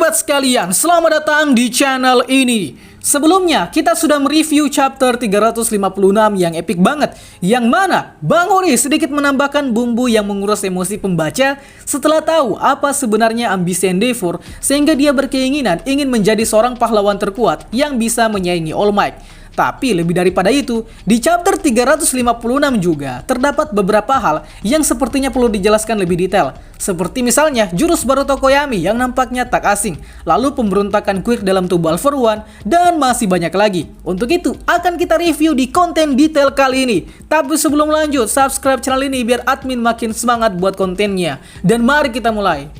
Sobat sekalian, selamat datang di channel ini. Sebelumnya, kita sudah mereview chapter 356 yang epic banget, yang mana Bang Ori sedikit menambahkan bumbu yang menguras emosi pembaca setelah tahu apa sebenarnya ambisi Endeavor, sehingga dia berkeinginan ingin menjadi seorang pahlawan terkuat yang bisa menyaingi All Might. Tapi lebih daripada itu, di chapter 356 juga terdapat beberapa hal yang sepertinya perlu dijelaskan lebih detail. Seperti misalnya jurus baru Tokoyami yang nampaknya tak asing, lalu pemberontakan Quirk dalam tubuh All For One, dan masih banyak lagi. Untuk itu, akan kita review di konten detail kali ini. Tapi sebelum lanjut, subscribe channel ini biar admin makin semangat buat kontennya. Dan mari kita mulai.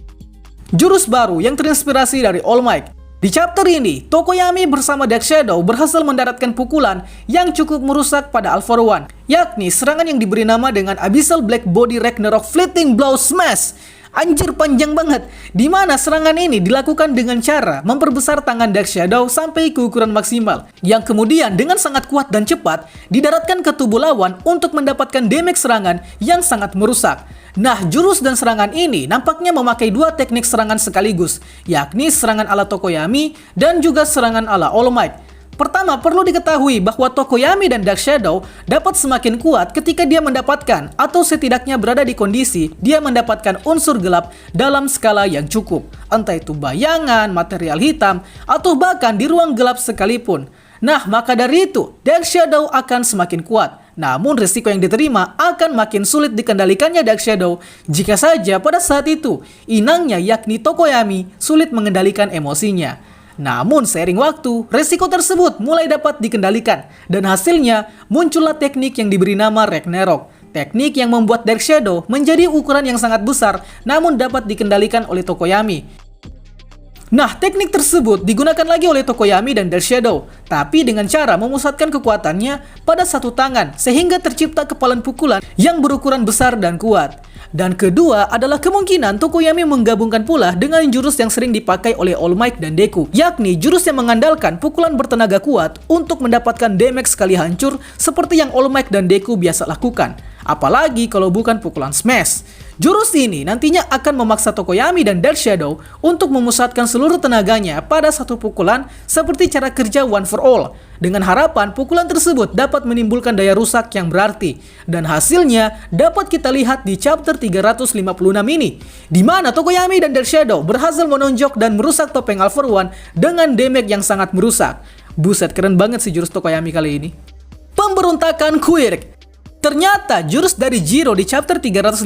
Jurus baru yang terinspirasi dari All Might. Di chapter ini, Tokoyami bersama Dark Shadow berhasil mendaratkan pukulan yang cukup merusak pada All For One, yakni serangan yang diberi nama dengan Abyssal Black Body Ragnarok Fleeting Blow Smash. Anjir, panjang banget. Dimana serangan ini dilakukan dengan cara memperbesar tangan Dark Shadow sampai ke ukuran maksimal, yang kemudian dengan sangat kuat dan cepat didaratkan ke tubuh lawan untuk mendapatkan damage serangan yang sangat merusak. Nah, jurus dan serangan ini nampaknya memakai dua teknik serangan sekaligus, yakni serangan ala Tokoyami dan juga serangan ala All Might. Pertama, perlu diketahui bahwa Tokoyami dan Dark Shadow dapat semakin kuat ketika dia mendapatkan atau setidaknya berada di kondisi dia mendapatkan unsur gelap dalam skala yang cukup, entah itu bayangan, material hitam, atau bahkan di ruang gelap sekalipun. Nah, maka dari itu, Dark Shadow akan semakin kuat. Namun risiko yang diterima akan makin sulit dikendalikannya Dark Shadow jika saja pada saat itu inangnya yakni Tokoyami sulit mengendalikan emosinya. Namun seiring waktu, risiko tersebut mulai dapat dikendalikan dan hasilnya muncullah teknik yang diberi nama Ragnarok. Teknik yang membuat Dark Shadow menjadi ukuran yang sangat besar namun dapat dikendalikan oleh Tokoyami. Nah, teknik tersebut digunakan lagi oleh Tokoyami dan Dark Shadow, tapi dengan cara memusatkan kekuatannya pada satu tangan sehingga tercipta kepalan pukulan yang berukuran besar dan kuat. Dan kedua adalah kemungkinan Tokoyami menggabungkan pula dengan jurus yang sering dipakai oleh All Might dan Deku, yakni jurus yang mengandalkan pukulan bertenaga kuat untuk mendapatkan damage sekali hancur seperti yang All Might dan Deku biasa lakukan. Apalagi kalau bukan pukulan smash. Jurus ini nantinya akan memaksa Tokoyami dan Dark Shadow untuk memusatkan seluruh tenaganya pada satu pukulan seperti cara kerja One For All, dengan harapan pukulan tersebut dapat menimbulkan daya rusak yang berarti. Dan hasilnya dapat kita lihat di chapter 356 ini, di mana Tokoyami dan Dark Shadow berhasil menonjok dan merusak topeng All For One dengan damage yang sangat merusak. Buset, keren banget sih jurus Tokoyami kali ini. Pemberontakan Quirk. Ternyata jurus dari Jiro di chapter 355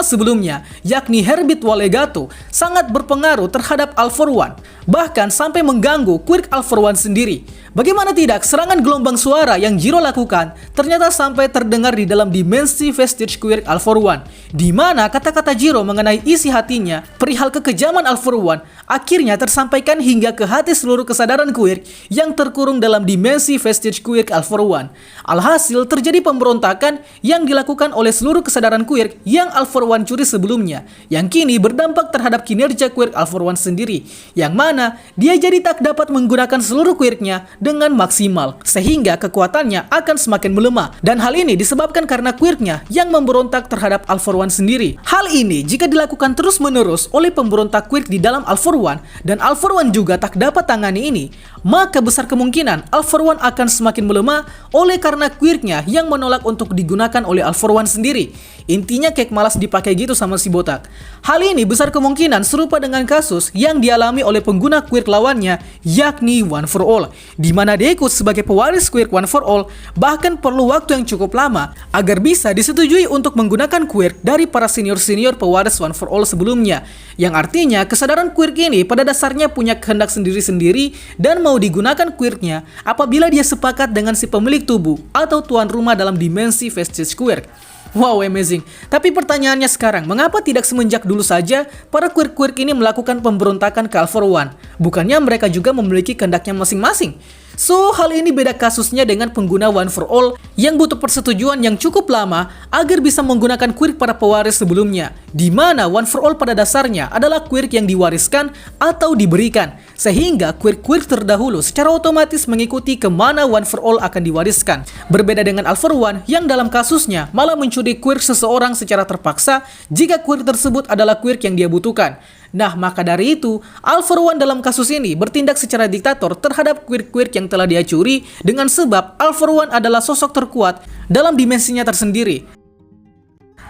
sebelumnya, yakni Herbit Walegato, sangat berpengaruh terhadap All For One, bahkan sampai mengganggu Quirk All For One sendiri. Bagaimana tidak, serangan gelombang suara yang Jiro lakukan ternyata sampai terdengar di dalam dimensi Vestige Quirk All For One, di mana kata-kata Jiro mengenai isi hatinya perihal kekejaman All For One akhirnya tersampaikan hingga ke hati seluruh kesadaran Quirk yang terkurung dalam dimensi Vestige Quirk All For One. Alhasil terjadi pemberontakan yang dilakukan oleh seluruh kesadaran Quirk yang All For One curi sebelumnya, yang kini berdampak terhadap kinerja Quirk All For One sendiri, yang mana dia jadi tak dapat menggunakan seluruh Quirknya dengan maksimal, sehingga kekuatannya akan semakin melemah. Dan hal ini disebabkan karena Quirknya yang memberontak terhadap All For One sendiri. Hal ini jika dilakukan terus-menerus oleh pemberontak Quirk di dalam All For One, dan All For One juga tak dapat tangani ini, maka besar kemungkinan All For One akan semakin melemah oleh karena Quirknya yang menolak untuk digunakan oleh All For One sendiri. Intinya kayak malas dipakai gitu sama si botak. Hal ini besar kemungkinan serupa dengan kasus yang dialami oleh pengguna Quirk lawannya, yakni One For All, di mana dia ikut sebagai pewaris Quirk One For All, bahkan perlu waktu yang cukup lama agar bisa disetujui untuk menggunakan Quirk dari para senior-senior pewaris One For All sebelumnya, yang artinya kesadaran Quirk ini pada dasarnya punya kehendak sendiri-sendiri dan mau digunakan Quirknya apabila dia sepakat dengan si pemilik tubuh atau tuan rumah dalam dimensi Vestige Quirk. Wow, amazing. Tapi pertanyaannya sekarang, mengapa tidak semenjak dulu saja para Quirk-Quirk ini melakukan pemberontakan ke All For One? Bukannya mereka juga memiliki kehendaknya masing-masing? So, hal ini beda kasusnya dengan pengguna One For All yang butuh persetujuan yang cukup lama agar bisa menggunakan Quirk para pewaris sebelumnya, di mana One For All pada dasarnya adalah Quirk yang diwariskan atau diberikan, sehingga Quirk-Quirk terdahulu secara otomatis mengikuti kemana One For All akan diwariskan. Berbeda dengan All For One yang dalam kasusnya malah mencuri Quirk seseorang secara terpaksa jika Quirk tersebut adalah Quirk yang dia butuhkan. Nah, maka dari itu, All For One dalam kasus ini bertindak secara diktator terhadap quirk-quirk yang telah dia curi dengan sebab All For One adalah sosok terkuat dalam dimensinya tersendiri.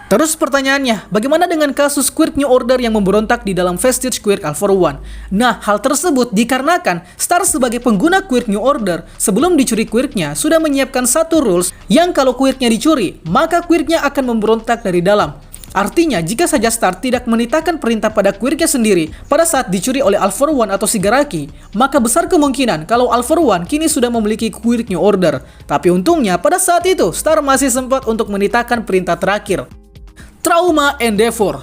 Terus pertanyaannya, bagaimana dengan kasus Quirk New Order yang memberontak di dalam Vestige Quirk All For One? Nah, hal tersebut dikarenakan Star sebagai pengguna Quirk New Order sebelum dicuri Quirknya sudah menyiapkan satu rules yang kalau Quirknya dicuri, maka Quirknya akan memberontak dari dalam. Artinya, jika saja Star tidak menitahkan perintah pada Quirknya sendiri pada saat dicuri oleh All For One atau Shigaraki, maka besar kemungkinan kalau All For One kini sudah memiliki Quirk New Order. Tapi untungnya pada saat itu Star masih sempat untuk menitahkan perintah terakhir. Trauma Endeavor.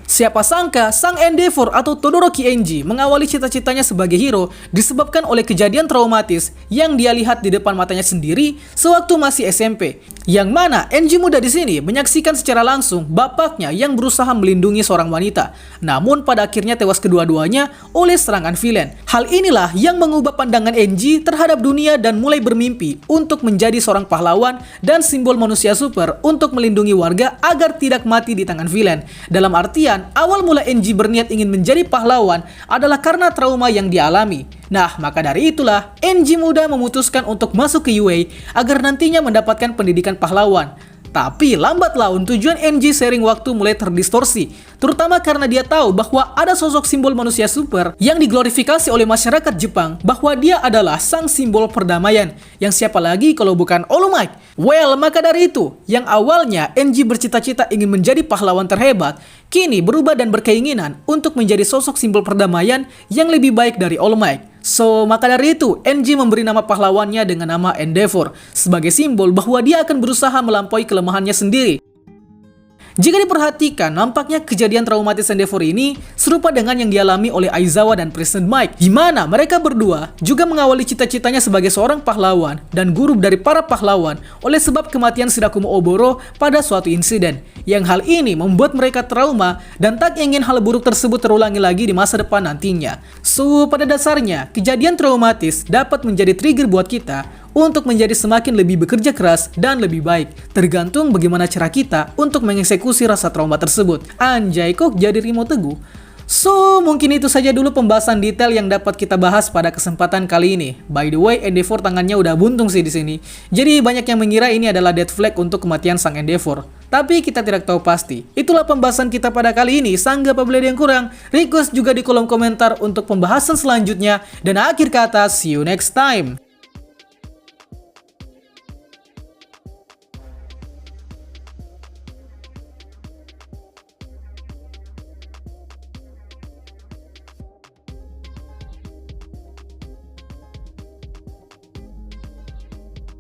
Siapa sangka sang Endeavor atau Todoroki Enji mengawali cita-citanya sebagai hero disebabkan oleh kejadian traumatis yang dia lihat di depan matanya sendiri sewaktu masih SMP. Yang mana Enji muda di sini menyaksikan secara langsung bapaknya yang berusaha melindungi seorang wanita, namun pada akhirnya tewas kedua-duanya oleh serangan villain. Hal inilah yang mengubah pandangan Enji terhadap dunia dan mulai bermimpi untuk menjadi seorang pahlawan dan simbol manusia super untuk melindungi warga agar tidak mati di tangan villain. Dalam artian, awal mula Enji berniat ingin menjadi pahlawan adalah karena trauma yang dialami. Nah, maka dari itulah Enji muda memutuskan untuk masuk ke UA agar nantinya mendapatkan pendidikan pahlawan. Tapi lambat laun tujuan Enji sering waktu mulai terdistorsi, terutama karena dia tahu bahwa ada sosok simbol manusia super yang diglorifikasi oleh masyarakat Jepang bahwa dia adalah sang simbol perdamaian, yang siapa lagi kalau bukan All Might. Well, maka dari itu, yang awalnya Enji bercita-cita ingin menjadi pahlawan terhebat, kini berubah dan berkeinginan untuk menjadi sosok simbol perdamaian yang lebih baik dari All Might. So, maka dari itu, Enji memberi nama pahlawannya dengan nama Endeavor sebagai simbol bahwa dia akan berusaha melampaui kelemahannya sendiri. Jika diperhatikan, nampaknya kejadian traumatis Endeavor ini serupa dengan yang dialami oleh Aizawa dan President Mike, di mana mereka berdua juga mengawali cita-citanya sebagai seorang pahlawan dan guru dari para pahlawan oleh sebab kematian Shirakumo Oboro pada suatu insiden. Yang hal ini membuat mereka trauma dan tak ingin hal buruk tersebut terulangi lagi di masa depan nantinya. So, pada dasarnya, kejadian traumatis dapat menjadi trigger buat kita untuk menjadi semakin lebih bekerja keras dan lebih baik, tergantung bagaimana cara kita untuk mengeksekusi rasa trauma tersebut. Anjay, kok jadi Rimo Teguh? So, mungkin itu saja dulu pembahasan detail yang dapat kita bahas pada kesempatan kali ini. By the way, Endeavor tangannya udah buntung sih di sini. Jadi banyak yang mengira ini adalah death flag untuk kematian sang Endeavor. Tapi kita tidak tahu pasti. Itulah pembahasan kita pada kali ini. Sanggah apabila ada yang kurang, request juga di kolom komentar untuk pembahasan selanjutnya. Dan akhir kata, see you next time.